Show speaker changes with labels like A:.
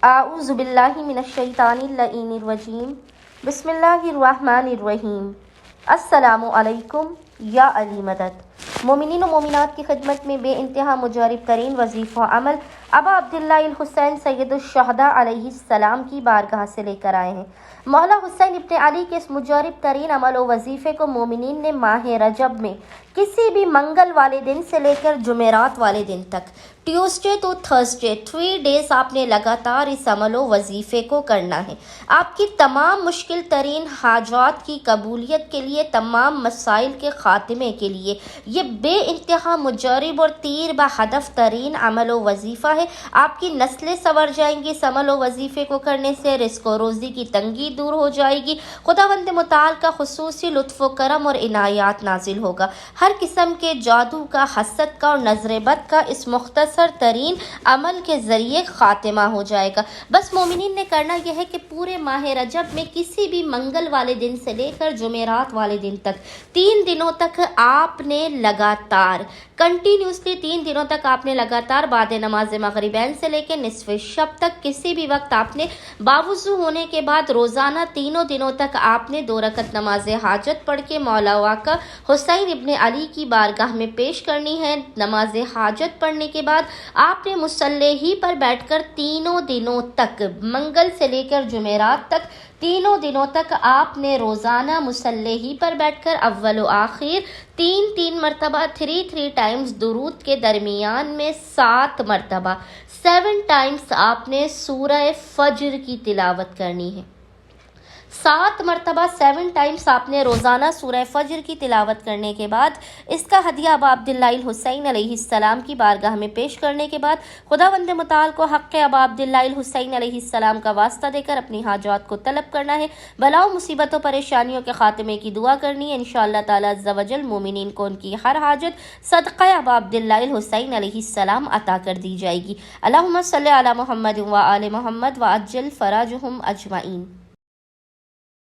A: اعوذ باللہ من الشیطان اللعین الرجیم بسم اللہ الرحمن الرحیم السلام علیکم یا علی مدد۔ مومنین و مومنات کی خدمت میں بے انتہا مجرب ترین وظیفہ عمل ابا عبداللہ الحسین سید الشہداء علیہ السلام کی بارگاہ سے لے کر آئے ہیں۔ مولا حسین ابن علی کے اس مجرب ترین عمل و وظیفے کو مومنین نے ماہ رجب میں کسی بھی منگل والے دن سے لے کر جمعرات والے دن تک ٹیوزڈے تو تھرسڈے 3 ڈیز آپ نے لگاتار اس عمل و وظیفے کو کرنا ہے۔ آپ کی تمام مشکل ترین حاجات کی قبولیت کے لیے، تمام مسائل کے خاتمے کے لیے یہ بے انتہا مجرب اور تیر بہدف ترین عمل و وظیفہ ہے۔ آپ کی نسلیں سنور جائیں گی اس عمل و وظیفے کو کرنے سے، رزق و روزی کی تنگی دور ہو جائے گی، خداوند متعال کا خصوصی لطف و کرم اور عنایات نازل ہوگا، ہر قسم کے جادو کا، حسد کا اور نظر بد کا اس مختصر ترین عمل کے ذریعے خاتمہ ہو جائے گا۔ بس مومنین نے کرنا یہ ہے کہ پورے ماہ رجب میں کسی بھی منگل والے دن سے لے کر جمعرات والے دن تک 3 دنوں تک آپ نے لگاتار کنٹینیوسلی 3 دنوں تک آپ نے لگاتار بعد نماز مغربین سے لے کے نصف شب تک کسی بھی وقت آپ نے باوضو ہونے کے بعد روزانہ 3 دنوں تک آپ نے 2 رکعت نماز حاجت پڑھ کے مولا آقا حسین ابن علی کی بارگاہ میں پیش کرنی ہے۔ نماز حاجت پڑھنے کے بعد آپ نے مصلی ہی پر بیٹھ کر 3 دنوں تک، منگل سے لے کر جمعرات تک 3 دنوں تک آپ نے روزانہ مصلی ہی پر بیٹھ کر اول و آخر 3 مرتبہ 3 ٹائمز درود کے درمیان میں 7 مرتبہ 7 ٹائمز آپ نے سورہ فجر کی تلاوت کرنی ہے۔ 7 مرتبہ 7 ٹائمز آپ نے روزانہ سورہ فجر کی تلاوت کرنے کے بعد اس کا ہدیہ ابا عبداللہ الحسین علیہ السلام کی بارگاہ میں پیش کرنے کے بعد خداوند متعال کو حق ابا عبداللہ الحسین علیہ السلام کا واسطہ دے کر اپنی حاجات کو طلب کرنا ہے، بلاؤ مصیبتوں پریشانیوں کے خاتمے کی دعا کرنی ہے۔ انشاءاللہ تعالی عز و جل مومنین کو ان کی ہر حاجت صدقہ ابا عبداللہ الحسین علیہ السلام عطا کر دی جائے گی۔ اللہم صلی علی محمد و آل محمد وعجل فراجہم اجمعین۔